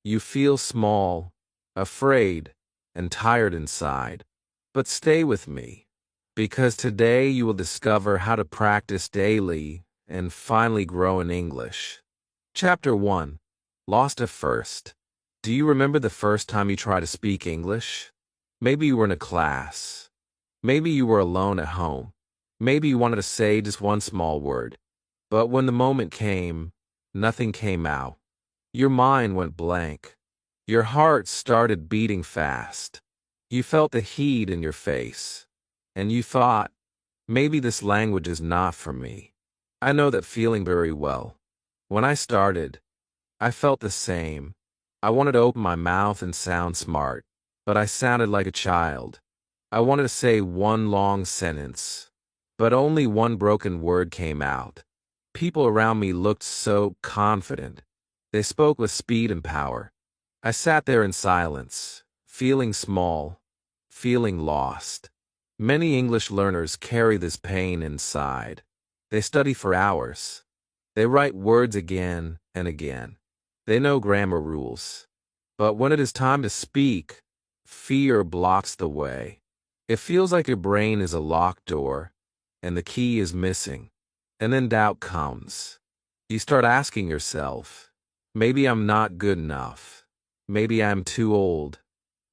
You feel small, afraid, and tired inside. But stay with me, because today you will discover how to practice daily and finally grow in English. Chapter 1. Lost at First. Do you remember the first time you tried to speak English? Maybe you were in a class. Maybe you were alone at home. Maybe you wanted to say just one small word. But when the moment came, nothing came out. Your mind went blank. Your heart started beating fast. You felt the heat in your face. And you thought, maybe this language is not for me. I know that feeling very well. When I started, I felt the same. I wanted to open my mouth and sound smart, but I sounded like a child. I wanted to say one long sentence, but only one broken word came out. People around me looked so confident. They spoke with speed and power. I sat there in silence, feeling small, feeling lost. Many English learners carry this pain inside. They study for hours. They write words again and again. They know grammar rules. But when it is time to speak, fear blocks the way. It feels like your brain is a locked door, and the key is missing. And then doubt comes. You start asking yourself, maybe I'm not good enough. Maybe I'm too old.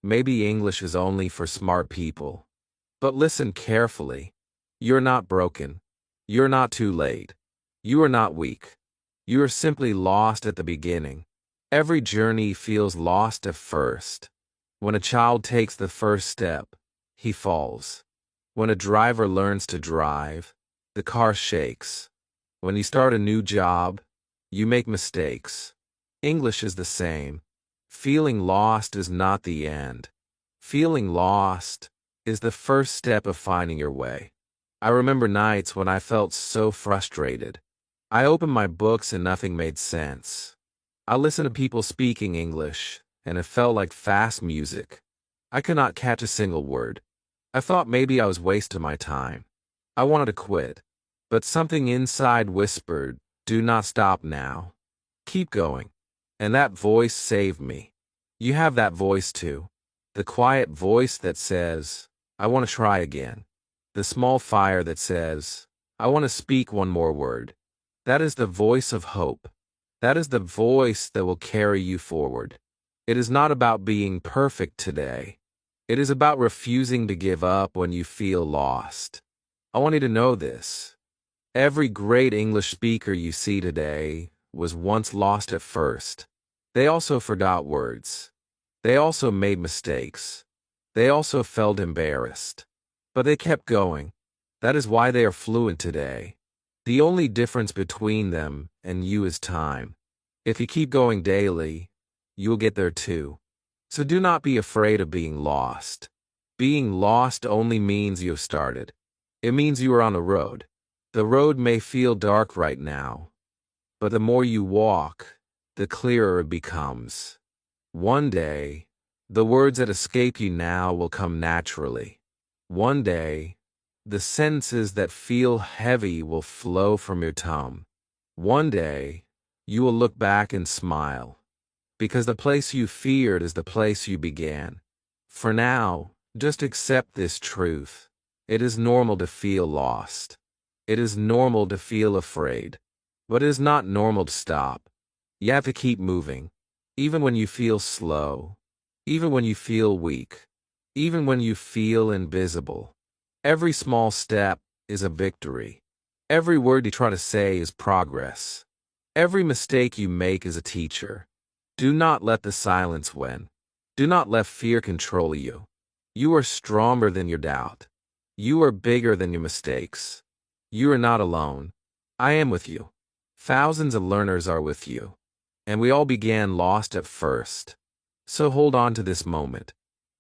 Maybe English is only for smart people. But listen carefully. You're not broken. You're not too late. You are not weak. You are simply lost at the beginning. Every journey feels lost at first. When a child takes the first step, he falls. When a driver learns to drive, the car shakes. When you start a new job, you make mistakes. English is the same. Feeling lost is not the end. Feeling lost is the first step of finding your way. I remember nights when I felt so frustrated. I opened my books and nothing made sense. I listened to people speaking English, and it felt like fast music. I could not catch a single word. I thought maybe I was wasting my time. I wanted to quit. But something inside whispered, "Do not stop now. Keep going." And that voice saved me. You have that voice too. The quiet voice that says, "I want to try again." The small fire that says, "I want to speak one more word." That is the voice of hope. That is the voice that will carry you forward. It is not about being perfect today. It is about refusing to give up when you feel lost. I want you to know this. Every great English speaker you see today was once lost at first. They also forgot words. They also made mistakes. They also felt embarrassed. But they kept going. That is why they are fluent today. The only difference between them and you is time. If you keep going daily, you will get there too. So do not be afraid of being lost. Being lost only means you have started. It means you are on a road. The road may feel dark right now, but the more you walk, the clearer it becomes. One day, the words that escape you now will come naturally. One day, the sentences that feel heavy will flow from your tongue. One day, you will look back and smile, because the place you feared is the place you began. For now, just accept this truth. It is normal to feel lost. It is normal to feel afraid. But it is not normal to stop. You have to keep moving, even when you feel slow, even when you feel weak, even when you feel invisible. Every small step is a victory. Every word you try to say is progress. Every mistake you make is a teacher. Do not let the silence win. Do not let fear control you. You are stronger than your doubt. You are bigger than your mistakes. You are not alone. I am with you. Thousands of learners are with you. And we all began lost at first. So hold on to this moment.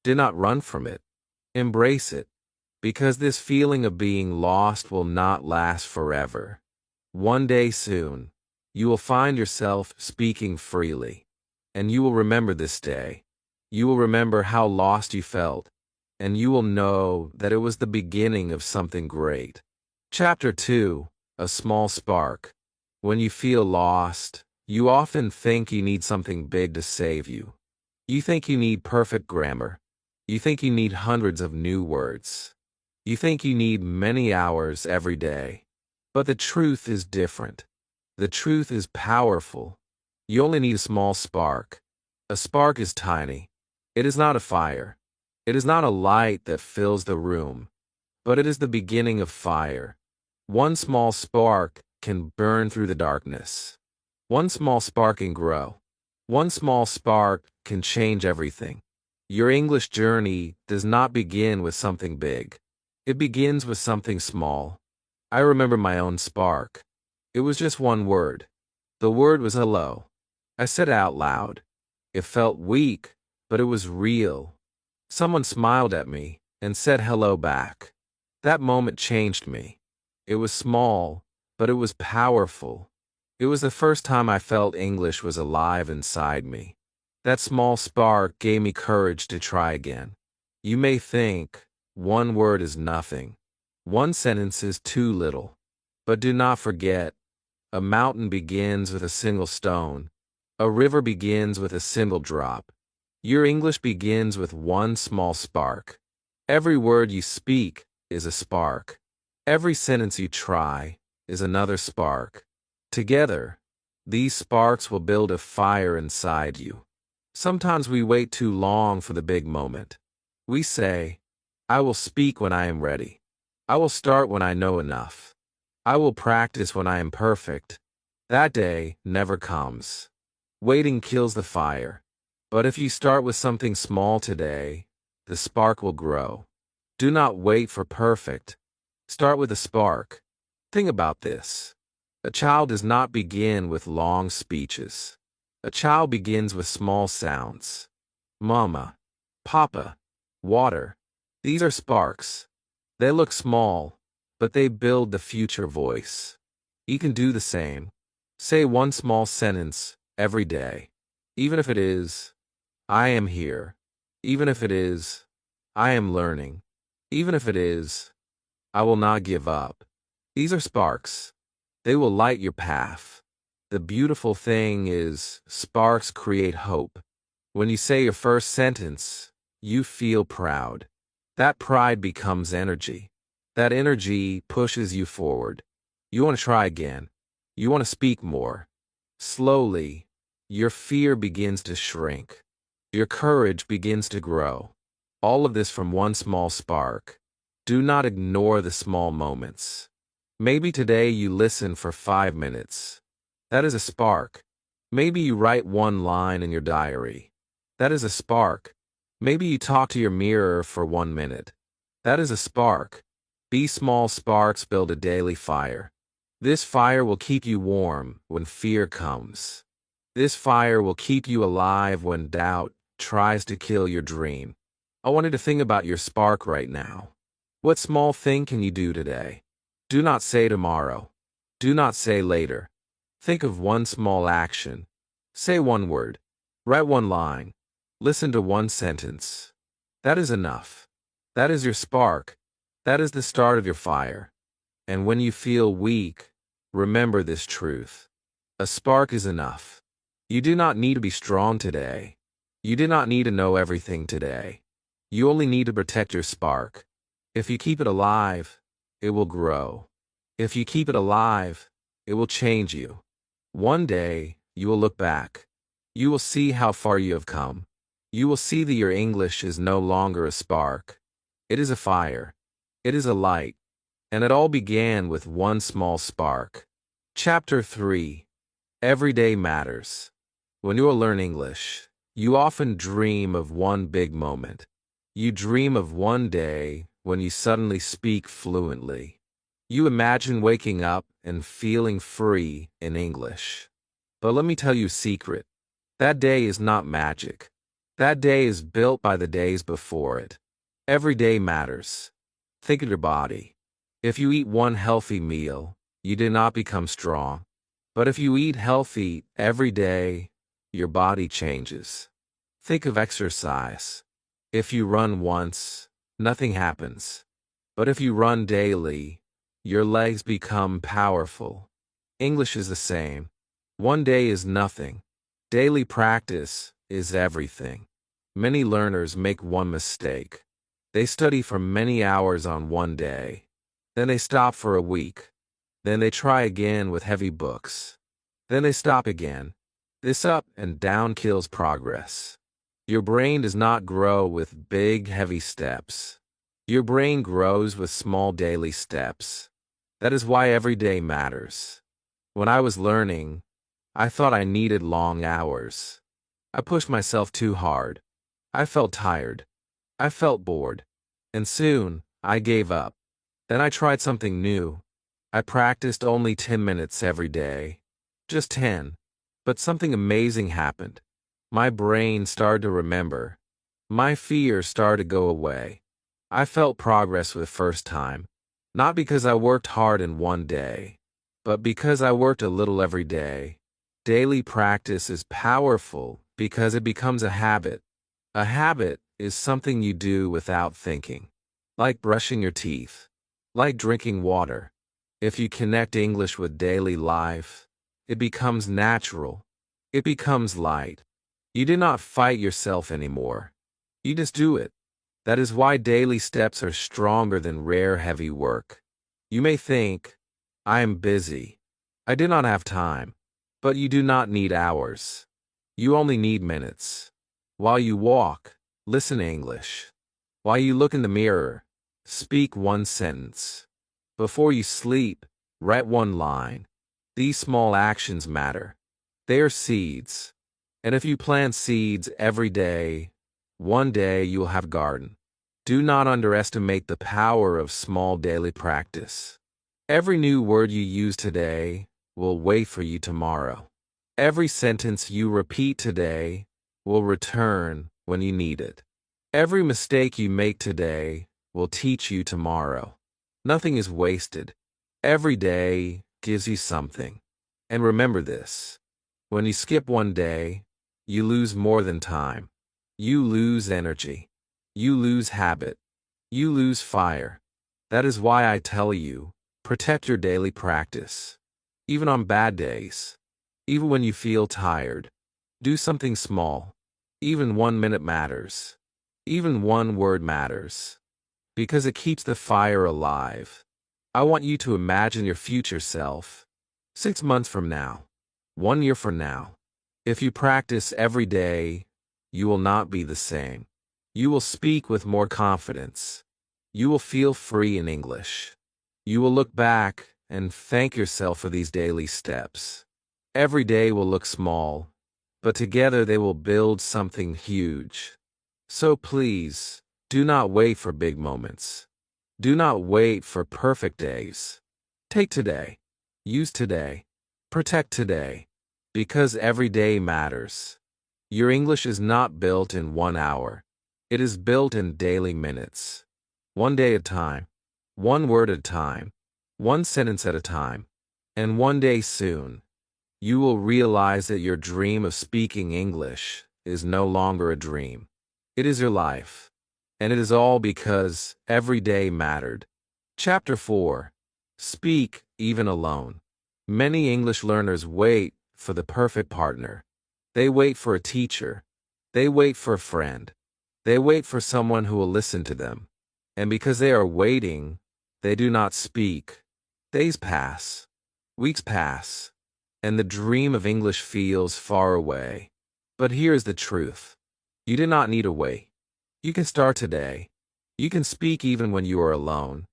Do not run from it. Embrace it. Because this feeling of being lost will not last forever. One day soon, you will find yourself speaking freely. And you will remember this day. You will remember how lost you felt. And you will know that it was the beginning of something great. Chapter 2. A Small Spark. When you feel lost, You often think you need something big to save you. You think you need perfect grammar. You think you need hundreds of new words. You think you need many hours every day. But the truth is different. The truth is powerful. You only need a small spark. A spark is tiny. It is not a fire. It is not a light that fills the room, but it is the beginning of fire. One small spark can burn through the darkness. One small spark can grow. One small spark can change everything. Your English journey does not begin with something big. It begins with something small. I remember my own spark. It was just one word. The word was hello. I said it out loud. It felt weak, but it was real. Someone smiled at me and said hello back. That moment changed me. It was small, but it was powerful. It was the first time I felt English was alive inside me. That small spark gave me courage to try again. You may think, one word is nothing. One sentence is too little. But do not forget, a mountain begins with a single stone. A river begins with a single drop. Your English begins with one small spark. Every word you speak is a spark. Every sentence you try is another spark. Together, these sparks will build a fire inside you. Sometimes we wait too long for the big moment. We say, I will speak when I am ready. I will start when I know enough. I will practice when I am perfect. That day never comes. Waiting kills the fire. But if you start with something small today, the spark will grow. Do not wait for perfect. Start with a spark. Think about this. A child does not begin with long speeches. A child begins with small sounds. Mama, Papa, water. These are sparks. They look small, but they build the future voice. You can do the same. Say one small sentence every day. Even if it is, I am here. Even if it is, I am learning. Even if it is, I will not give up. These are sparks. They will light your path. The beautiful thing is, sparks create hope. When you say your first sentence, you feel proud. That pride becomes energy. That energy pushes you forward. You want to try again. You want to speak more. Slowly, your fear begins to shrink. Your courage begins to grow. All of this from one small spark. Do not ignore the small moments. Maybe today you listen for 5 minutes. That is a spark. Maybe you write one line in your diary. That is a spark. Maybe you talk to your mirror for 1 minute. That is a spark. These small sparks build a daily fire. This fire will keep you warm when fear comes. This fire will keep you alive when doubt tries to kill your dream. I want you to think about your spark right now. What small thing can you do today? Do not say tomorrow. Do not say later. Think of one small action. Say one word. Write one line. Listen to one sentence. That is enough. That is your spark. That is the start of your fire. And when you feel weak, remember this truth. A spark is enough. You do not need to be strong today. You do not need to know everything today. You only need to protect your spark. If you keep it alive, it will grow. If you keep it alive, it will change you. One day, you will look back. You will see how far you have come. You will see that your English is no longer a spark. It is a fire. It is a light. And it all began with one small spark. Chapter 3. Every day matters. When you learn English, you often dream of one big moment. You dream of one day when you suddenly speak fluently. You imagine waking up and feeling free in English. But let me tell you a secret. That day is not magic. That day is built by the days before it. Every day matters. Think of your body. If you eat one healthy meal, you do not become strong. But if you eat healthy every day, your body changes. Think of exercise. If you run once, nothing happens. But if you run daily, your legs become powerful. English is the same. One day is nothing. Daily practice is everything. Many learners make one mistake. They study for many hours on one day. Then they stop for a week. Then they try again with heavy books. Then they stop again. This up and down kills progress. Your brain does not grow with big, heavy steps. Your brain grows with small daily steps. That is why every day matters. When I was learning, I thought I needed long hours. I pushed myself too hard. I felt tired. I felt bored. And soon, I gave up. Then I tried something new. I practiced only 10 minutes every day. Just 10. But something amazing happened. My brain started to remember. My fear started to go away. I felt progress for the first time. Not because I worked hard in one day, but because I worked a little every day. Daily practice is powerful because it becomes a habit. A habit is something you do without thinking, like brushing your teeth, like drinking water. If you connect English with daily life, it becomes natural. It becomes light. You do not fight yourself anymore. You just do it. That is why daily steps are stronger than rare heavy work. You may think, I am busy. I do not have time. But you do not need hours. You only need minutes. While you walk, listen to English. While you look in the mirror, speak one sentence. Before you sleep, write one line. These small actions matter. They are seeds. And if you plant seeds every day, one day you will have a garden. Do not underestimate the power of small daily practice. Every new word you use today will wait for you tomorrow. Every sentence you repeat today will return when you need it. Every mistake you make today will teach you tomorrow. Nothing is wasted. Every day gives you something. And remember this. When you skip one day, you lose more than time. You lose energy. You lose habit. You lose fire. That is why I tell you, protect your daily practice. Even on bad days. Even when you feel tired. Do something small. Even 1 minute matters. Even one word matters. Because it keeps the fire alive. I want you to imagine your future self. 6 months from now. 1 year from now. If you practice every day, you will not be the same. You will speak with more confidence. You will feel free in English. You will look back and thank yourself for these daily steps. Every day will look small, but together they will build something huge. So please, do not wait for big moments. Do not wait for perfect days. Take today. Use today. Protect today. Because every day matters. Your English is not built in 1 hour. It is built in daily minutes. 1 day at a time. 1 word at a time. 1 sentence at a time. And one day soon, you will realize that your dream of speaking English is no longer a dream. It is your life. And it is all because every day mattered. Chapter 4. Speak even alone. Many English learners wait for the perfect partner. They wait for a teacher. They wait for a friend. They wait for someone who will listen to them. And because they are waiting, they do not speak. Days pass. Weeks pass. And the dream of English feels far away. But here is the truth. You do not need to wait. You can start today. You can speak even when you are alone.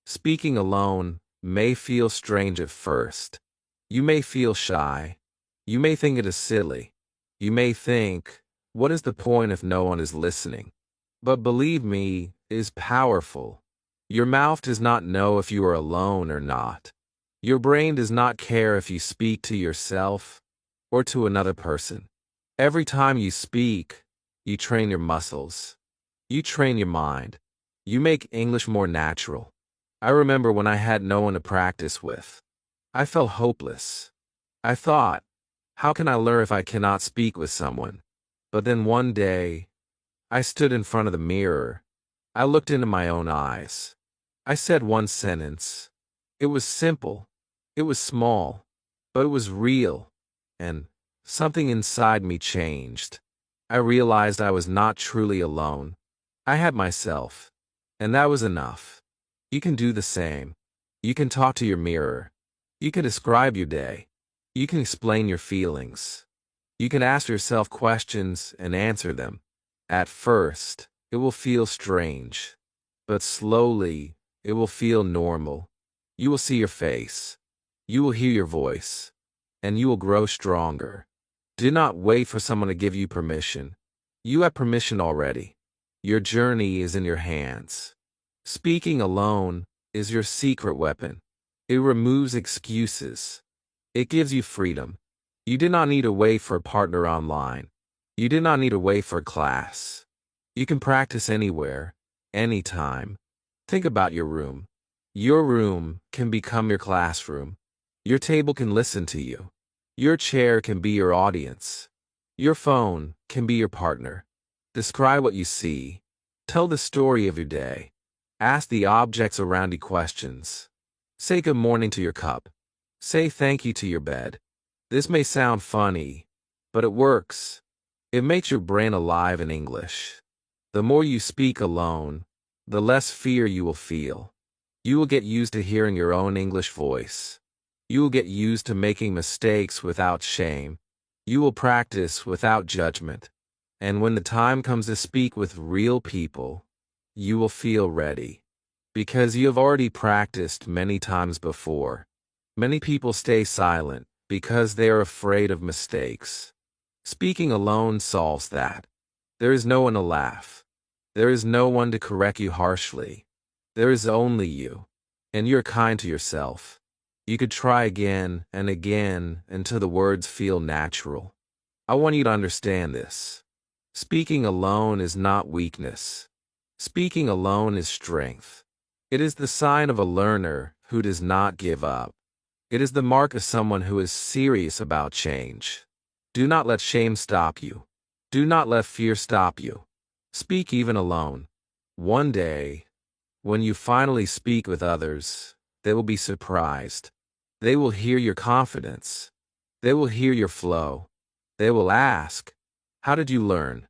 Speaking alone may feel strange at first. You may feel shy. You may think it is silly. You may think, what is the point if no one is listening? But believe me, it is powerful. Your mouth does not know if you are alone or not. Your brain does not care if you speak to yourself or to another person. Every time you speak, you train your muscles. You train your mind. You make English more natural. I remember when I had no one to practice with. I felt hopeless. I thought, how can I learn if I cannot speak with someone? But then one day, I stood in front of the mirror. I looked into my own eyes. I said one sentence. It was simple. It was small. But it was real. and something inside me changed. I realized I was not truly alone. I had myself, and that was enough. You can do the same. You can talk to your mirror. You can describe your day. You can explain your feelings. You can ask yourself questions and answer them. At first, it will feel strange, but slowly, it will feel normal. You will see your face. You will hear your voice, and you will grow stronger. Do not wait for someone to give you permission. You have permission already. Your journey is in your hands. Speaking alone is your secret weapon. It removes excuses. It gives you freedom. You do not need to wait for a partner online. You do not need to wait for a class. You can practice anywhere, anytime. Think about your room. Your room can become your classroom. Your table can listen to you. Your chair can be your audience. Your phone can be your partner. Describe what you see. Tell the story of your day. Ask the objects around you questions. Say good morning to your cup. Say thank you to your bed. This may sound funny, but it works. It makes your brain alive in English. The more you speak alone, the less fear you will feel. You will get used to hearing your own English voice. You will get used to making mistakes without shame. You will practice without judgment. And when the time comes to speak with real people, you will feel ready. Because you have already practiced many times before. Many people stay silent because they are afraid of mistakes. Speaking alone solves that. There is no one to laugh. There is no one to correct you harshly. There is only you. And you're kind to yourself. You could try again and again until the words feel natural. I want you to understand this. Speaking alone is not weakness. Speaking alone is strength. It is the sign of a learner who does not give up. It is the mark of someone who is serious about change. Do not let shame stop you. Do not let fear stop you. Speak even alone. One day, when you finally speak with others, they will be surprised. They will hear your confidence. They will hear your flow. They will ask, "How did you learn?"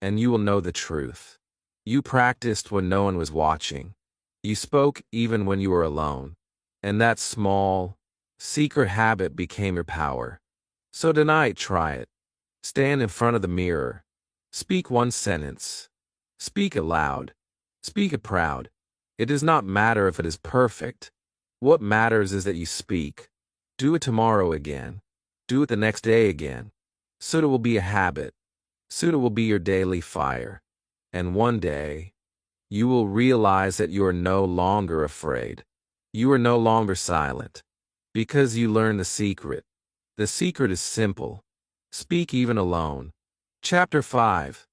And you will know the truth. You practiced when no one was watching. You spoke even when you were alone. And that small, secret habit became your power. So tonight, try it. Stand in front of the mirror. Speak one sentence. Speak it loud. Speak it proud. It does not matter if it is perfect. What matters is that you speak. Do it tomorrow again. Do it the next day again. Soon it will be a habit. Soon it will be your daily fire. And one day, you will realize that you are no longer afraid. You are no longer silent. Because you learn the secret. The secret is simple. Speak even alone. Chapter 5.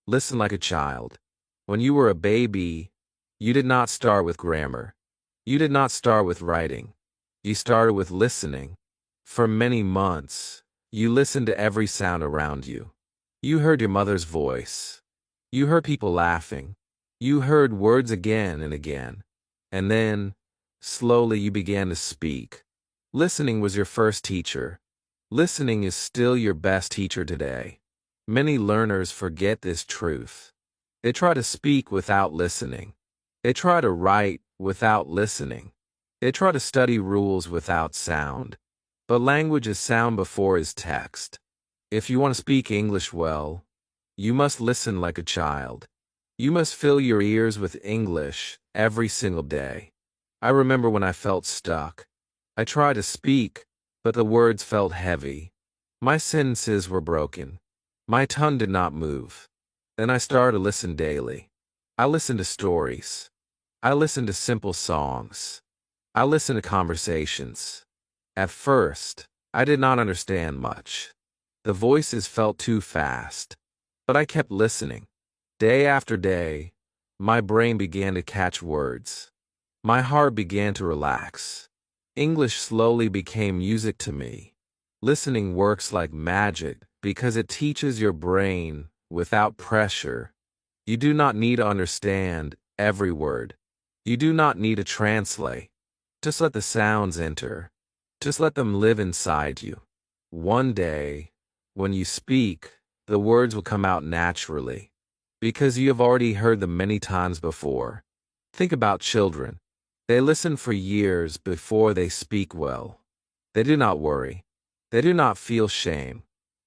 Listen like a child. When you were a baby, you did not start with grammar. You did not start with writing. You started with listening. For many months, you listened to every sound around you. You heard your mother's voice. You heard people laughing. You heard words again and again. And then, slowly you began to speak. Listening was your first teacher. Listening is still your best teacher today. Many learners forget this truth. They try to speak without listening. They try to write without listening. They try to study rules without sound. But language is sound before is text. If you want to speak English well, you must listen like a child. You must fill your ears with English every single day. I remember when I felt stuck. I tried to speak, but the words felt heavy. My sentences were broken. My tongue did not move. Then I started to listen daily. I listened to stories. I listened to simple songs. I listened to conversations. At first, I did not understand much. The voices felt too fast. But I kept listening. Day after day, my brain began to catch words. My heart began to relax. English slowly became music to me. Listening works like magic because it teaches your brain without pressure. You do not need to understand every word. You do not need to translate. Just let the sounds enter. Just let them live inside you. One day, when you speak, the words will come out naturally, because you have already heard them many times before. Think about children. They listen for years before they speak well. They do not worry. They do not feel shame.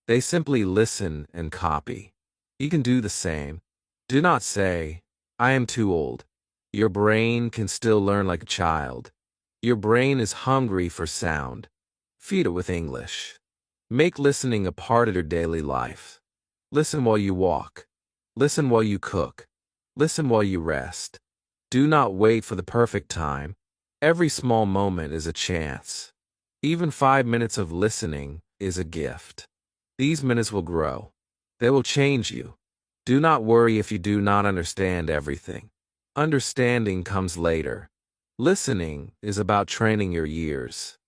They simply listen and copy. You can do the same. Do not say, "I am too old." Your brain can still learn like a child. Your brain is hungry for sound. Feed it with English. Make listening a part of your daily life. Listen while you walk. Listen while you cook. Listen while you rest. Do not wait for the perfect time. Every small moment is a chance. Even 5 minutes of listening is a gift. These minutes will grow. They will change you. Do not worry if you do not understand everything. Understanding comes later. Listening is about training your ears.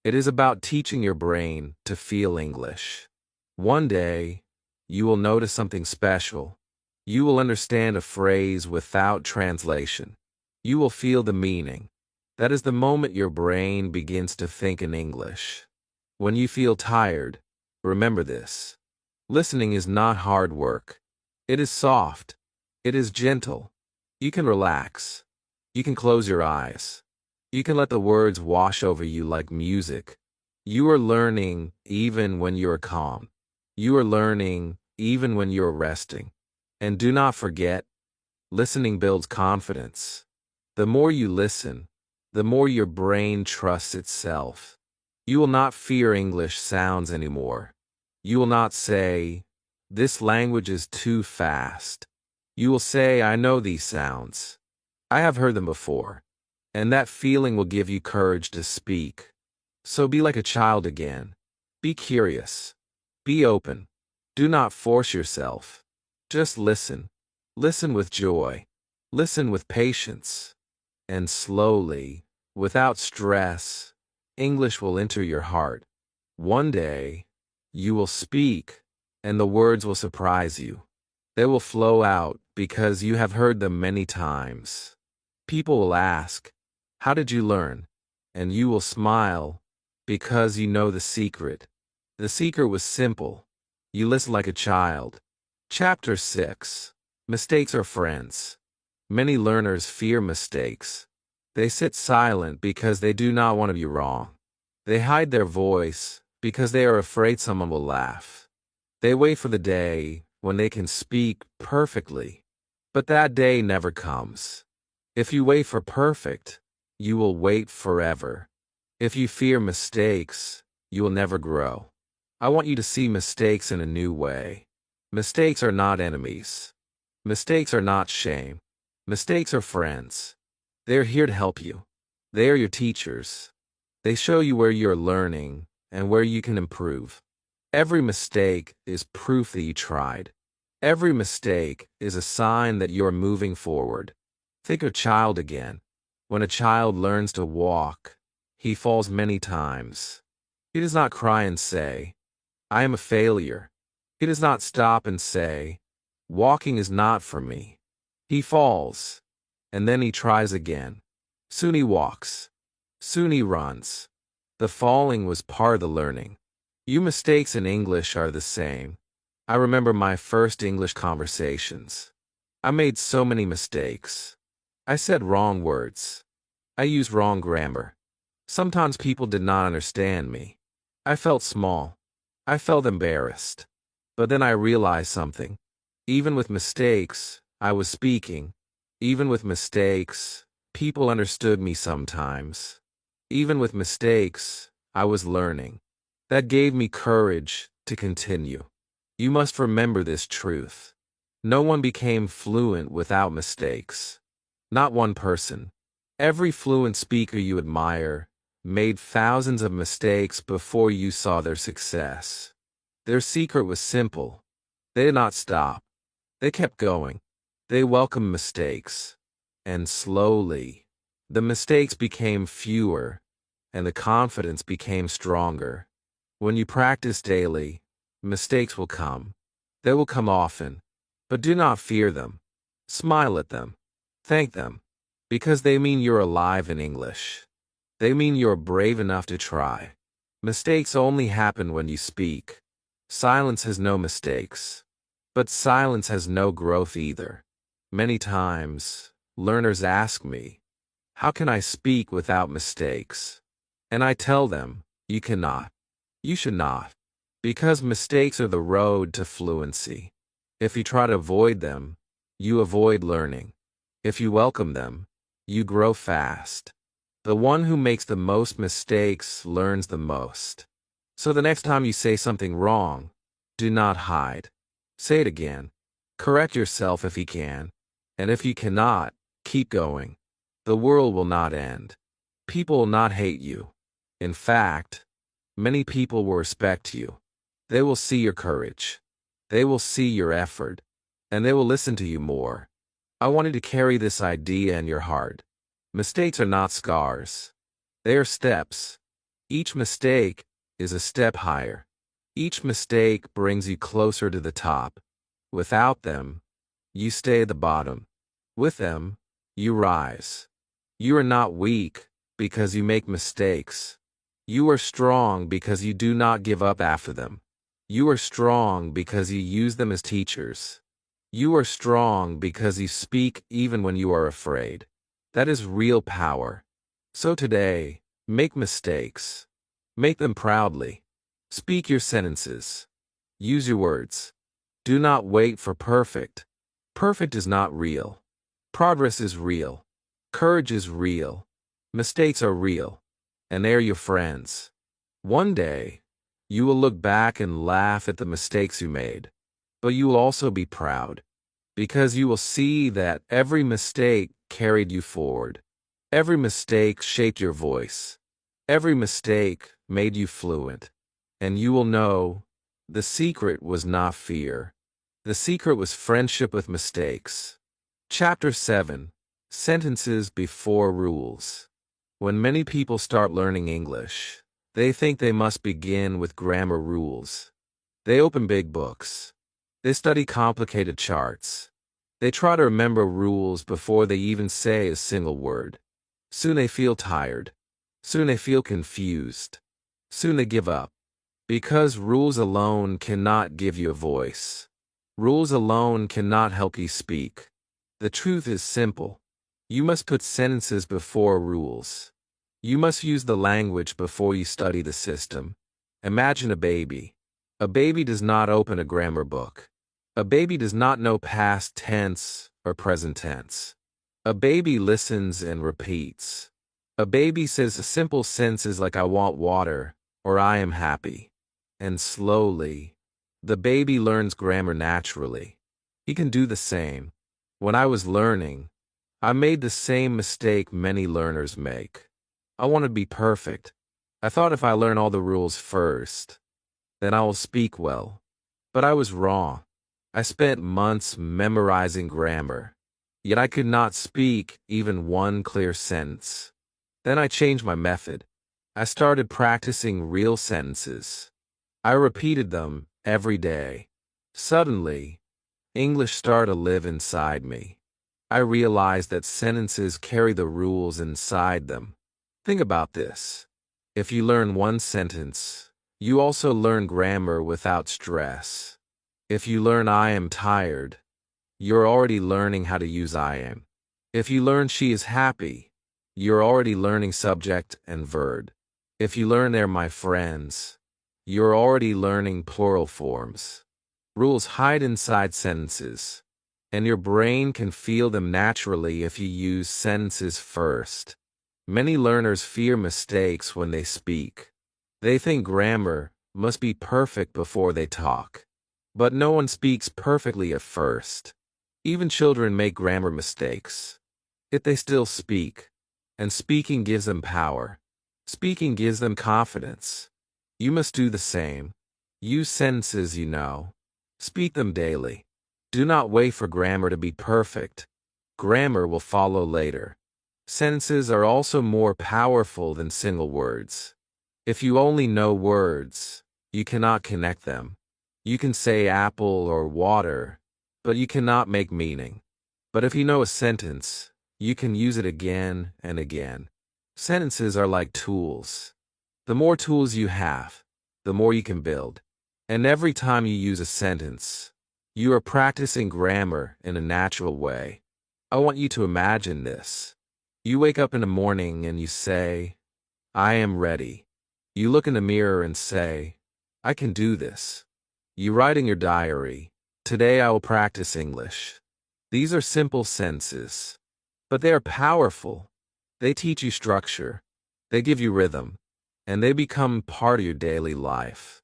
It is about teaching your brain to feel English. One day, you will notice something special. You will understand a phrase without translation. You will feel the meaning. That is the moment your brain begins to think in English. When you feel tired, remember this. Listening is not hard work. It is soft. It is gentle. You can relax. You can close your eyes. You can let the words wash over you like music. You are learning even when you are calm. You are learning even when you are resting. And do not forget, listening builds confidence. The more you listen, the more your brain trusts itself. You will not fear English sounds anymore. You will not say, "This language is too fast." You will say, "I know these sounds. I have heard them before." And that feeling will give you courage to speak. So be like a child again. Be curious. Be open. Do not force yourself. Just listen. Listen with joy. Listen with patience. And slowly, without stress, English will enter your heart. One day, you will speak, and the words will surprise you. They will flow out because you have heard them many times. People will ask, "How did you learn?" And you will smile because you know the secret. The secret was simple. You listen like a child. Chapter 6. Mistakes are friends. Many learners fear mistakes. They sit silent because they do not want to be wrong. They hide their voice because they are afraid someone will laugh. They wait for the day when they can speak perfectly. But that day never comes. If you wait for perfect, you will wait forever. If you fear mistakes, you will never grow. I want you to see mistakes in a new way. Mistakes are not enemies. Mistakes are not shame. Mistakes are friends. They are here to help you. They are your teachers. They show you where you are learning and where you can improve. Every mistake is proof that you tried. Every mistake is a sign that you are moving forward. Think of a child again. When a child learns to walk, he falls many times. He does not cry and say, "I am a failure." He does not stop and say, "Walking is not for me." He falls, and then he tries again. Soon he walks. Soon he runs. The falling was part of the learning. You mistakes in English are the same. I remember my first English conversations. I made so many mistakes. I said wrong words. I used wrong grammar. Sometimes people did not understand me. I felt small. I felt embarrassed. But then I realized something. Even with mistakes, I was speaking. Even with mistakes, people understood me sometimes. Even with mistakes, I was learning. That gave me courage to continue. You must remember this truth. No one became fluent without mistakes. Not one person. Every fluent speaker you admire made thousands of mistakes before you saw their success. Their secret was simple. They did not stop. They kept going. They welcomed mistakes. And slowly, the mistakes became fewer, and the confidence became stronger. When you practice daily, mistakes will come. They will come often. But do not fear them. Smile at them. Thank them. Because they mean you're alive in English. They mean you're brave enough to try. Mistakes only happen when you speak. Silence has no mistakes. But silence has no growth either. Many times, learners ask me, how can I speak without mistakes? And I tell them, you cannot. You should not. Because mistakes are the road to fluency. If you try to avoid them, you avoid learning. If you welcome them, you grow fast. The one who makes the most mistakes learns the most. So the next time you say something wrong, do not hide. Say it again. Correct yourself if you can. And if you cannot, keep going. The world will not end. People will not hate you. In fact, many people will respect you. They will see your courage. They will see your effort. And they will listen to you more. I wanted to carry this idea in your heart. Mistakes are not scars. They are steps. Each mistake is a step higher. Each mistake brings you closer to the top. Without them, you stay at the bottom. With them, you rise. You are not weak because you make mistakes. You are strong because you do not give up after them. You are strong because you use them as teachers. You are strong because you speak even when you are afraid. That is real power. So today, make mistakes. Make them proudly. Speak your sentences. Use your words. Do not wait for perfect. Perfect is not real. Progress is real. Courage is real. Mistakes are real. And they are your friends. One day, you will look back and laugh at the mistakes you made. But you will also be proud. Because you will see that every mistake carried you forward. Every mistake shaped your voice. Every mistake made you fluent. And you will know the secret was not fear. The secret was friendship with mistakes. Chapter 7. Sentences before rules. When many people start learning English, they think they must begin with grammar rules. They open big books. They study complicated charts. They try to remember rules before they even say a single word. Soon they feel tired. Soon they feel confused. Soon they give up. Because rules alone cannot give you a voice. Rules alone cannot help you speak. The truth is simple. You must put sentences before rules. You must use the language before you study the system. Imagine a baby. A baby does not open a grammar book. A baby does not know past tense or present tense. A baby listens and repeats. A baby says a simple sentences like I want water or I am happy. And slowly, the baby learns grammar naturally. He can do the same. When I was learning, I made the same mistake many learners make. I wanted to be perfect. I thought if I learn all the rules first, then I will speak well. But I was wrong. I spent months memorizing grammar, yet I could not speak even one clear sentence. Then I changed my method. I started practicing real sentences. I repeated them every day. Suddenly, English started to live inside me. I realized that sentences carry the rules inside them. Think about this. If you learn one sentence, you also learn grammar without stress. If you learn I am tired, you're already learning how to use I am. If you learn she is happy, you're already learning subject and verb. If you learn they're my friends, you're already learning plural forms. Rules hide inside sentences, and your brain can feel them naturally if you use sentences first. Many learners fear mistakes when they speak. They think grammar must be perfect before they talk. But no one speaks perfectly at first. Even children make grammar mistakes. Yet they still speak. And speaking gives them power. Speaking gives them confidence. You must do the same. Use sentences you know. Speak them daily. Do not wait for grammar to be perfect. Grammar will follow later. Sentences are also more powerful than single words. If you only know words, you cannot connect them. You can say apple or water, but you cannot make meaning. But if you know a sentence, you can use it again and again. Sentences are like tools. The more tools you have, the more you can build. And every time you use a sentence, you are practicing grammar in a natural way. I want you to imagine this. You wake up in the morning and you say, I am ready. You look in the mirror and say, I can do this. You write in your diary, today I will practice English. These are simple sentences, but they are powerful. They teach you structure, they give you rhythm, and they become part of your daily life.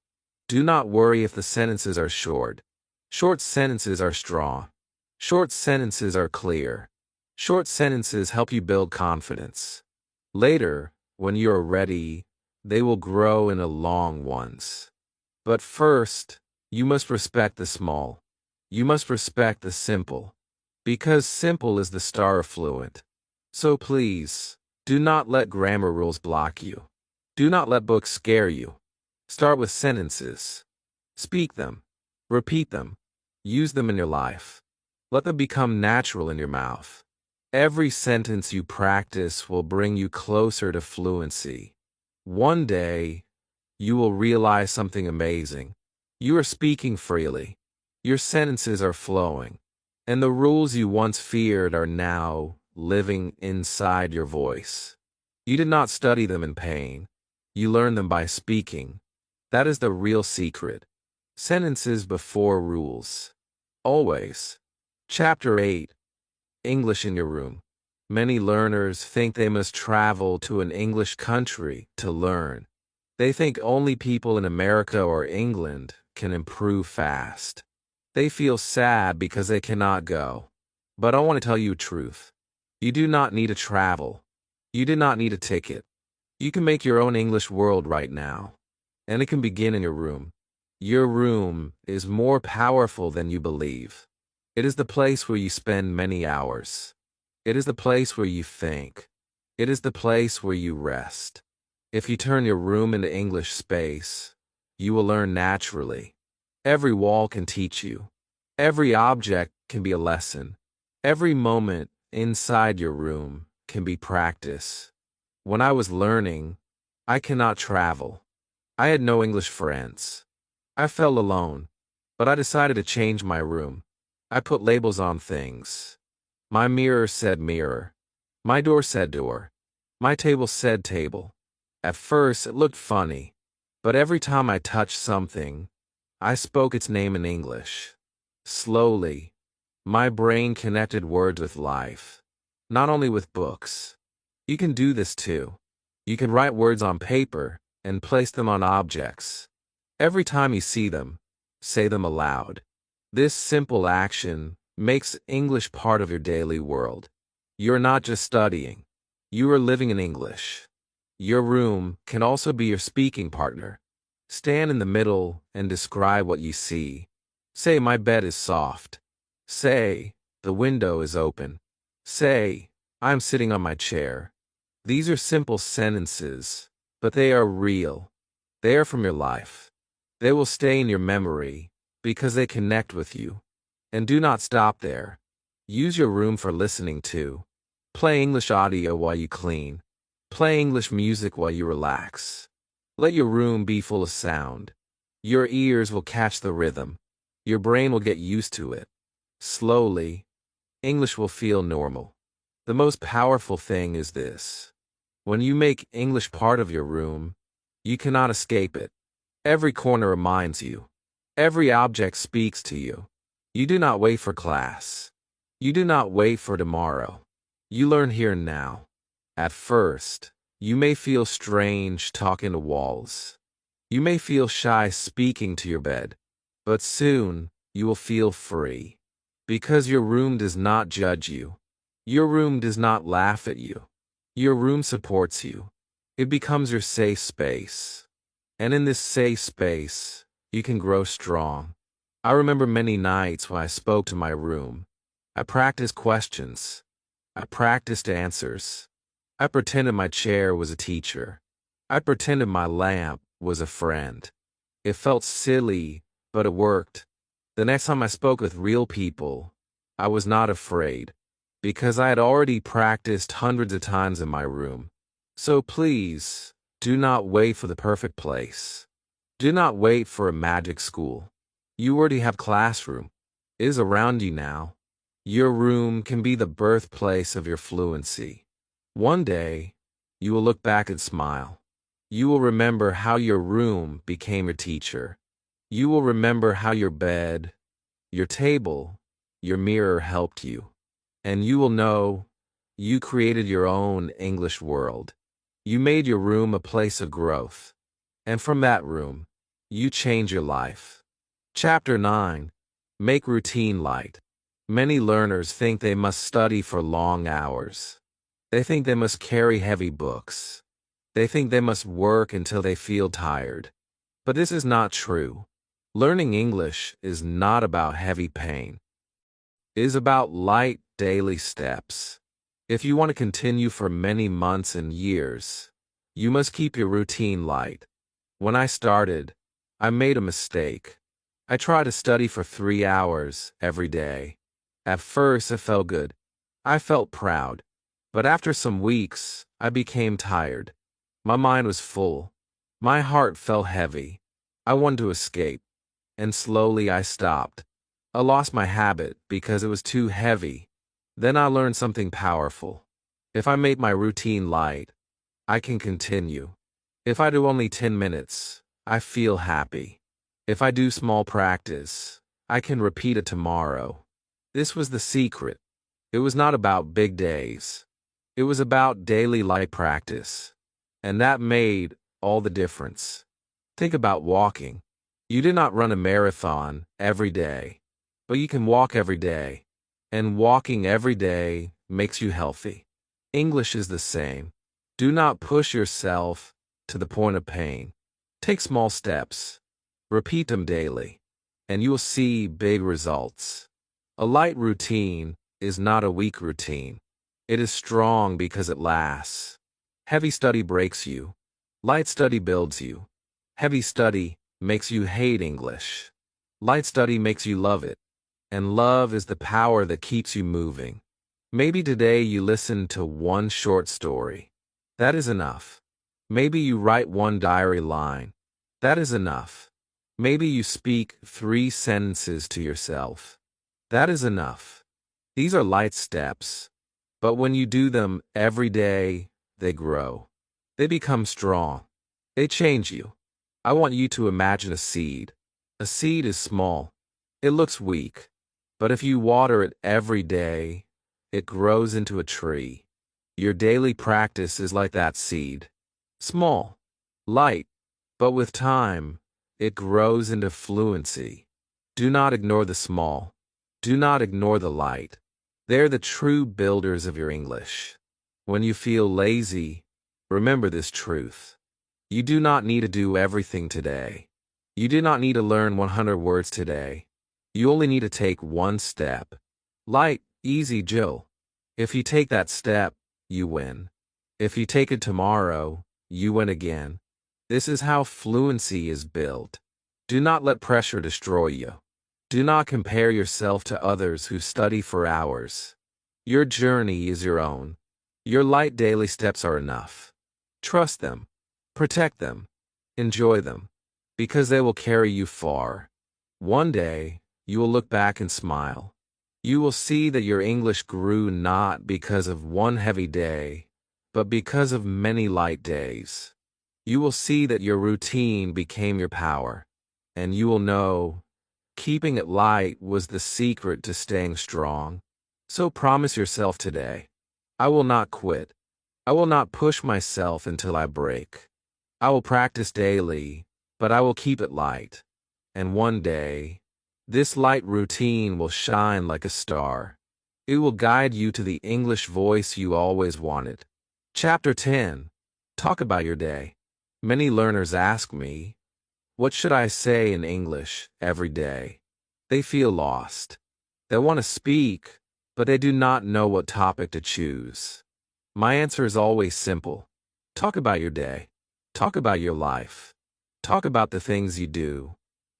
Do not worry if the sentences are short. Short sentences are strong. Short sentences are clear. Short sentences help you build confidence. Later, when you are ready, they will grow into long ones. But first, you must respect the small. You must respect the simple. Because simple is the star of fluent. So please, do not let grammar rules block you. Do not let books scare you. Start with sentences. Speak them. Repeat them. Use them in your life. Let them become natural in your mouth. Every sentence you practice will bring you closer to fluency. One day, you will realize something amazing. You are speaking freely. Your sentences are flowing. And the rules you once feared are now living inside your voice. You did not study them in pain. You learned them by speaking. That is the real secret. Sentences before rules. Always. Chapter 8. English in your room. Many learners think they must travel to an English country to learn. They think only people in America or England can improve fast. They feel sad because they cannot go. But I want to tell you the truth. You do not need to travel. You do not need a ticket. You can make your own English world right now. And it can begin in your room. Your room is more powerful than you believe. It is the place where you spend many hours. It is the place where you think. It is the place where you rest. If you turn your room into English space, you will learn naturally. Every wall can teach you. Every object can be a lesson. Every moment inside your room can be practice. When I was learning, I cannot travel. I had no English friends. I felt alone, but I decided to change my room. I put labels on things. My mirror said mirror. My door said door. My table said table. At first, it looked funny, but every time I touched something, I spoke its name in English. Slowly, my brain connected words with life, not only with books. You can do this too. You can write words on paper and place them on objects. Every time you see them, say them aloud. This simple action makes English part of your daily world. You're not just studying. You are living in English. Your room can also be your speaking partner. Stand in the middle and describe what you see. Say, my bed is soft. Say, the window is open. Say, I'm sitting on my chair. These are simple sentences, but they are real. They are from your life. They will stay in your memory because they connect with you. And do not stop there. Use your room for listening too. Play English audio while you clean. Play English music while you relax. Let your room be full of sound. Your ears will catch the rhythm. Your brain will get used to it. Slowly, English will feel normal. The most powerful thing is this. When you make English part of your room, you cannot escape it. Every corner reminds you. Every object speaks to you. You do not wait for class. You do not wait for tomorrow. You learn here and now. At first, you may feel strange talking to walls. You may feel shy speaking to your bed. But soon, you will feel free. Because your room does not judge you. Your room does not laugh at you. Your room supports you. It becomes your safe space. And in this safe space, you can grow strong. I remember many nights when I spoke to my room. I practiced questions. I practiced answers. I pretended my chair was a teacher. I pretended my lamp was a friend. It felt silly, but it worked. The next time I spoke with real people, I was not afraid, because I had already practiced hundreds of times in my room. So please, Do not wait for the perfect place. Do not wait for a magic school. You already have classroom. It is around you now. Your room can be the birthplace of your fluency. One day, you will look back and smile. You will remember how your room became your teacher. You will remember how your bed, your table, your mirror helped you. And you will know you created your own English world. You made your room a place of growth. And from that room, you change your life. Chapter 9. Make routine light. Many learners think they must study for long hours. They think they must carry heavy books. They think they must work until they feel tired. But this is not true. Learning English is not about heavy pain. It is about light daily steps. If you want to continue for many months and years, you must keep your routine light. When I started, I made a mistake. I tried to study for 3 hours every day. At first, it felt good. I felt proud. But after some weeks, I became tired. My mind was full. My heart felt heavy. I wanted to escape. And slowly I stopped. I lost my habit because it was too heavy. Then I learned something powerful. If I make my routine light, I can continue. If I do only 10 minutes, I feel happy. If I do small practice, I can repeat it tomorrow. This was the secret. It was not about big days. It was about daily light practice. And that made all the difference. Think about walking. You did not run a marathon every day, but you can walk every day. And walking every day makes you healthy. English is the same. Do not push yourself to the point of pain. Take small steps. Repeat them daily, and you will see big results. A light routine is not a weak routine. It is strong because it lasts. Heavy study breaks you. Light study builds you. Heavy study makes you hate English. Light study makes you love it. And love is the power that keeps you moving. Maybe today you listen to one short story. That is enough. Maybe you write one diary line. That is enough. Maybe you speak 3 sentences to yourself. That is enough. These are light steps. But when you do them every day, they grow. They become strong. They change you. I want you to imagine a seed. A seed is small. It looks weak. But if you water it every day, it grows into a tree. Your daily practice is like that seed. Small, light, but with time, it grows into fluency. Do not ignore the small. Do not ignore the light. They're the true builders of your English. When you feel lazy, remember this truth. You do not need to do everything today. You do not need to learn 100 words today. You only need to take one step. Light, easy, Jill. If you take that step, you win. If you take it tomorrow, you win again. This is how fluency is built. Do not let pressure destroy you. Do not compare yourself to others who study for hours. Your journey is your own. Your light daily steps are enough. Trust them. Protect them. Enjoy them. Because they will carry you far. One day, you will look back and smile. You will see that your English grew not because of one heavy day, but because of many light days. You will see that your routine became your power, and you will know keeping it light was the secret to staying strong. So promise yourself today, I will not quit. I will not push myself until I break. I will practice daily, but I will keep it light. And one day, this light routine will shine like a star. It will guide you to the English voice you always wanted. Chapter 10. Talk about your day. Many learners ask me, what should I say in English every day? They feel lost. They want to speak, but they do not know what topic to choose. My answer is always simple. Talk about your day. Talk about your life. Talk about the things you do.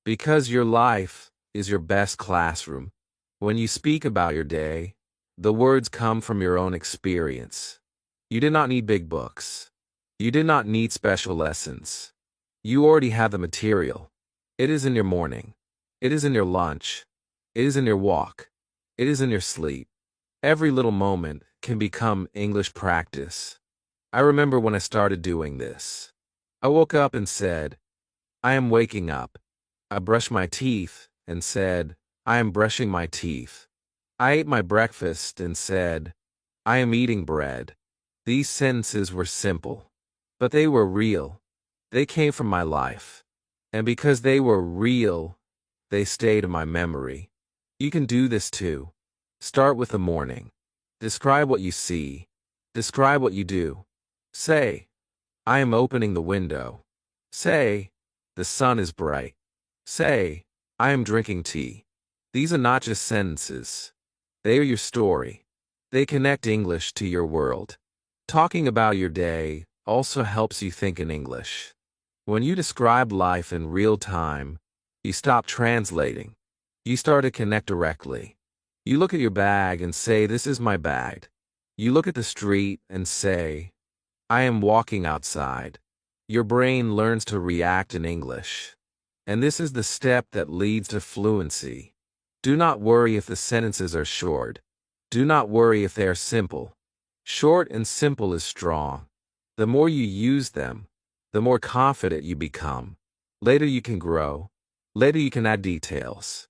Because your life is your best classroom. When you speak about your day, the words come from your own experience. You do not need big books. You did not need special lessons. You already have the material. It is in your morning. It is in your lunch. It is in your walk. It is in your sleep. Every little moment can become English practice. I remember when I started doing this. I woke up and said, I am waking up. I brushed my teeth and said, I am brushing my teeth. I ate my breakfast and said, I am eating bread. These sentences were simple, but they were real. They came from my life. And because they were real, they stayed in my memory. You can do this too. Start with the morning. Describe what you see. Describe what you do. Say, I am opening the window. Say, the sun is bright. Say, I am drinking tea. These are not just sentences. They are your story. They connect English to your world. Talking about your day also helps you think in English. When you describe life in real time, you stop translating. You start to connect directly. You look at your bag and say, this is my bag. You look at the street and say, I am walking outside. Your brain learns to react in English. And this is the step that leads to fluency. Do not worry if the sentences are short. Do not worry if they are simple. Short and simple is strong. The more you use them, the more confident you become. Later you can grow. Later you can add details.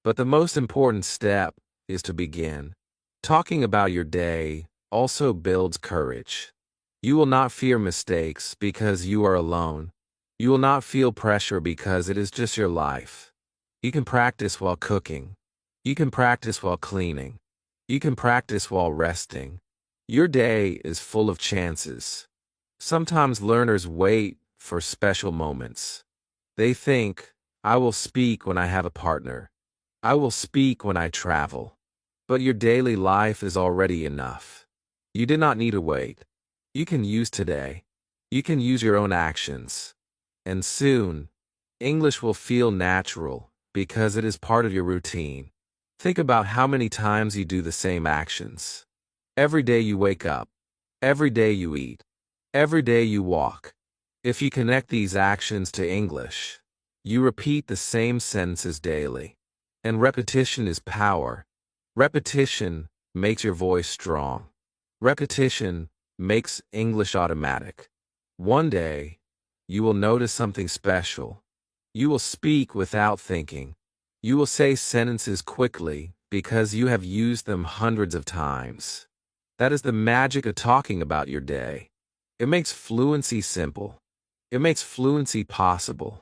But the most important step is to begin. Talking about your day also builds courage. You will not fear mistakes because you are alone. You will not feel pressure because it is just your life. You can practice while cooking. You can practice while cleaning. You can practice while resting. Your day is full of chances. Sometimes learners wait for special moments. They think, I will speak when I have a partner. I will speak when I travel. But your daily life is already enough. You did not need to wait. You can use today. You can use your own actions. And soon, English will feel natural because it is part of your routine. Think about how many times you do the same actions. Every day you wake up. Every day you eat. Every day you walk. If you connect these actions to English, you repeat the same sentences daily. And repetition is power. Repetition makes your voice strong. Repetition makes English automatic. One day, you will notice something special. You will speak without thinking. You will say sentences quickly because you have used them hundreds of times. That is the magic of talking about your day. It makes fluency simple. It makes fluency possible.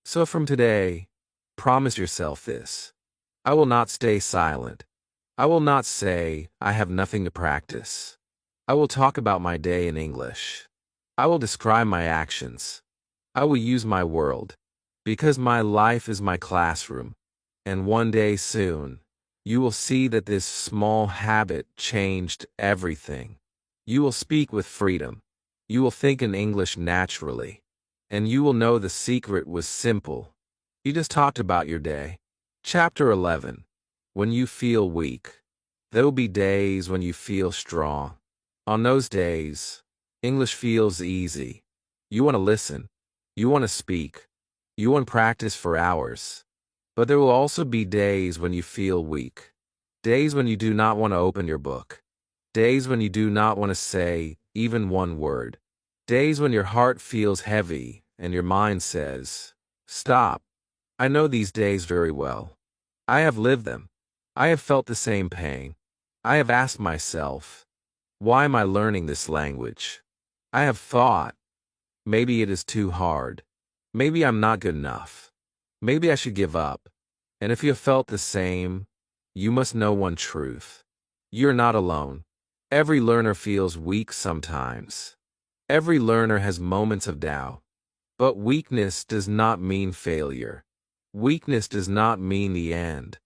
So from today, promise yourself this. I will not stay silent. I will not say, I have nothing to practice. I will talk about my day in English. I will describe my actions. I will use my world. Because my life is my classroom. And one day soon, you will see that this small habit changed everything. You will speak with freedom. You will think in English naturally. And you will know the secret was simple. You just talked about your day. Chapter 11. When you feel weak. There will be days when you feel strong. On those days, English feels easy. You want to listen. You want to speak. You want to practice for hours. But there will also be days when you feel weak. Days when you do not want to open your book. Days when you do not want to say even one word. Days when your heart feels heavy and your mind says, stop. I know these days very well. I have lived them. I have felt the same pain. I have asked myself, why am I learning this language? I have thought, maybe it is too hard. Maybe I'm not good enough. Maybe I should give up. And if you have felt the same, you must know one truth. You're not alone. Every learner feels weak sometimes. Every learner has moments of doubt. But weakness does not mean failure. Weakness does not mean the end.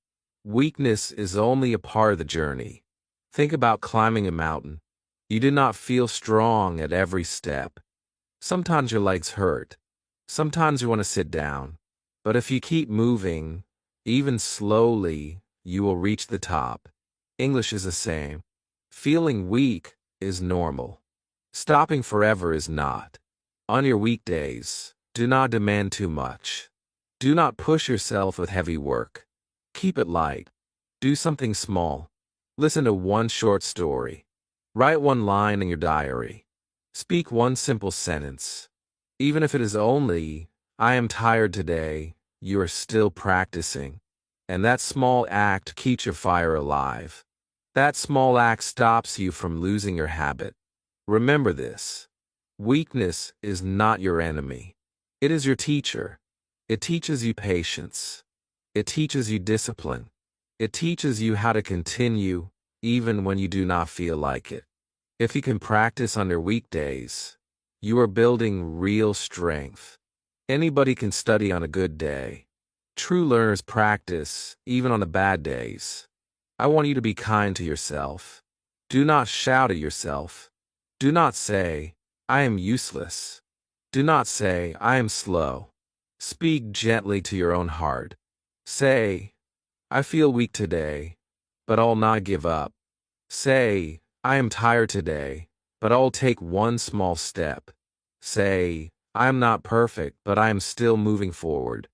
Weakness is only a part of the journey. Think about climbing a mountain. You do not feel strong at every step. Sometimes your legs hurt. Sometimes you want to sit down. But if you keep moving, even slowly, you will reach the top. English is the same. Feeling weak is normal. Stopping forever is not. On your weekdays, do not demand too much. Do not push yourself with heavy work. Keep it light. Do something small. Listen to one short story. Write one line in your diary. Speak one simple sentence. Even if it is only, "I am tired today," you are still practicing. And that small act keeps your fire alive. That small act stops you from losing your habit. Remember this. Weakness is not your enemy. It is your teacher. It teaches you patience. It teaches you discipline. It teaches you how to continue, even when you do not feel like it. If you can practice on your weekdays, you are building real strength. Anybody can study on a good day. True learners practice, even on the bad days. I want you to be kind to yourself. Do not shout at yourself. Do not say, "I am useless." Do not say, "I am slow." Speak gently to your own heart. Say, "I feel weak today, but I'll not give up." Say, "I am tired today, but I'll take one small step." Say, "I am not perfect, but I am still moving forward."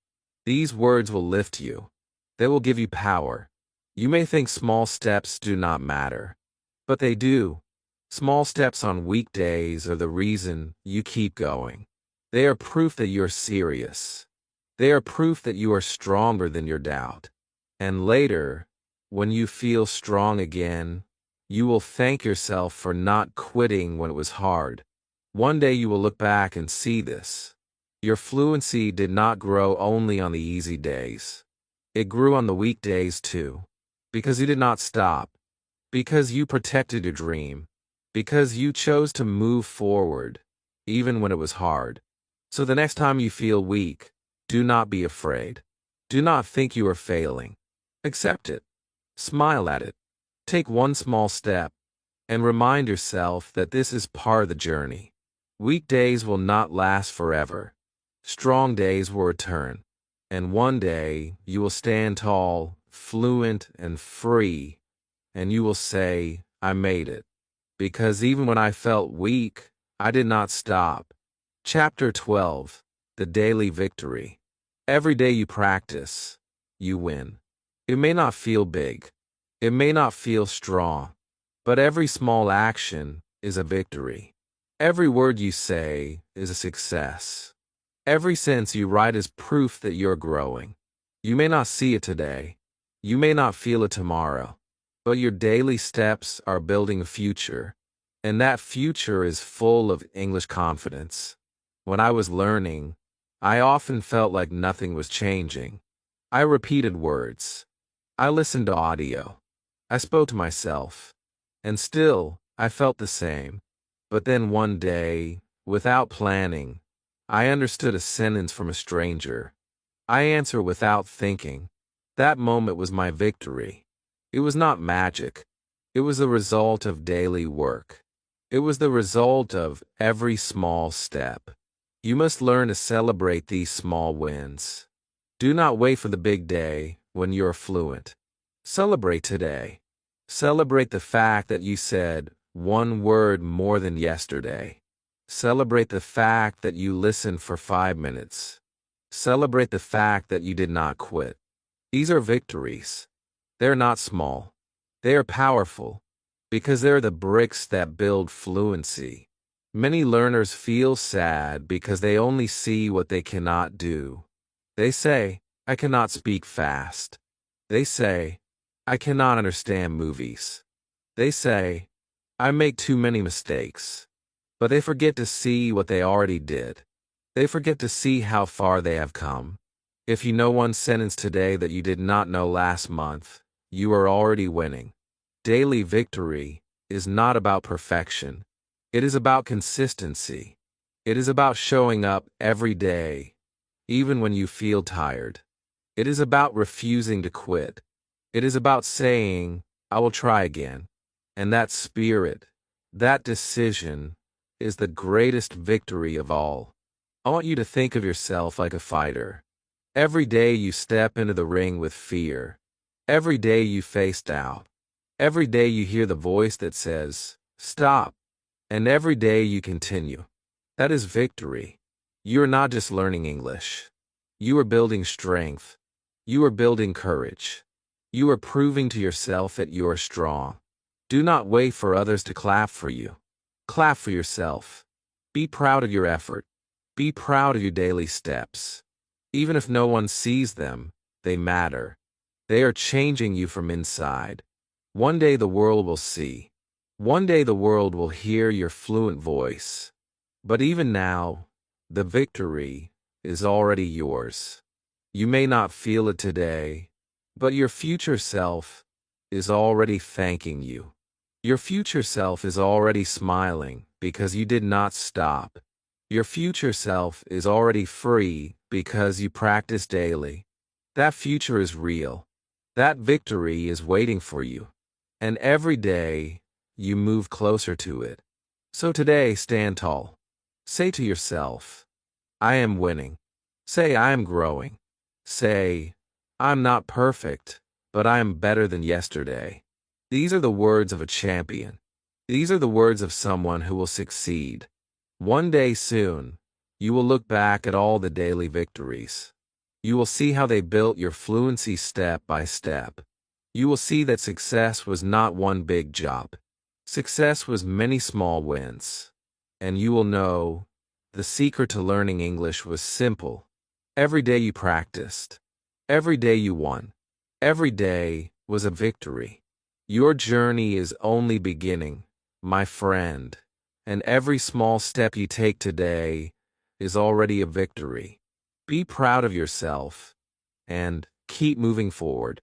These words will lift you. They will give you power. You may think small steps do not matter, but they do. Small steps on weekdays are the reason you keep going. They are proof that you're serious. They are proof that you are stronger than your doubt. And later, when you feel strong again, you will thank yourself for not quitting when it was hard. One day you will look back and see this. Your fluency did not grow only on the easy days. It grew on the weekdays too. Because you did not stop. Because you protected your dream. Because you chose to move forward, even when it was hard. So the next time you feel weak, do not be afraid. Do not think you are failing. Accept it. Smile at it. Take one small step, and remind yourself that this is part of the journey. Weekdays will not last forever. Strong days will return, and one day you will stand tall, fluent, and free, and you will say, "I made it." Because even when I felt weak, I did not stop. Chapter 12. The Daily Victory. Every day you practice, you win. It may not feel big. It may not feel strong. But every small action is a victory. Every word you say is a success. Every sentence you write is proof that you're growing. You may not see it today. You may not feel it tomorrow. But your daily steps are building a future. And that future is full of English confidence. When I was learning, I often felt like nothing was changing. I repeated words. I listened to audio. I spoke to myself. And still, I felt the same. But then one day, without planning, I understood a sentence from a stranger. I answered without thinking. That moment was my victory. It was not magic. It was the result of daily work. It was the result of every small step. You must learn to celebrate these small wins. Do not wait for the big day when you're fluent. Celebrate today. Celebrate the fact that you said one word more than yesterday. Celebrate the fact that you listened for 5 minutes. Celebrate the fact that you did not quit. These are victories. They're not small. They are powerful, because they're the bricks that build fluency. Many learners feel sad because they only see what they cannot do. They say, "I cannot speak fast." They say, "I cannot understand movies." They say, "I make too many mistakes." But they forget to see what they already did. They forget to see how far they have come. If you know one sentence today that you did not know last month, you are already winning. Daily victory is not about perfection. It is about consistency. It is about showing up every day, even when you feel tired. It is about refusing to quit. It is about saying, "I will try again." And that spirit, that decision, is the greatest victory of all. I want you to think of yourself like a fighter. Every day you step into the ring with fear. Every day you face doubt. Every day you hear the voice that says, "Stop." And every day you continue. That is victory. You are not just learning English. You are building strength. You are building courage. You are proving to yourself that you are strong. Do not wait for others to clap for you. Clap for yourself. Be proud of your effort. Be proud of your daily steps. Even if no one sees them, they matter. They are changing you from inside. One day the world will see. One day the world will hear your fluent voice. But even now, the victory is already yours. You may not feel it today, but your future self is already thanking you. Your future self is already smiling because you did not stop. Your future self is already free because you practice daily. That future is real. That victory is waiting for you. And every day, you move closer to it. So today, stand tall. Say to yourself, I am winning. Say, I am growing. Say, I'm not perfect, but I am better than yesterday. These are the words of a champion. These are the words of someone who will succeed. One day soon, you will look back at all the daily victories. You will see how they built your fluency step by step. You will see that success was not one big job. Success was many small wins. And you will know the secret to learning English was simple. Every day you practiced. Every day you won. Every day was a victory. Your journey is only beginning, my friend, and every small step you take today is already a victory. Be proud of yourself and keep moving forward.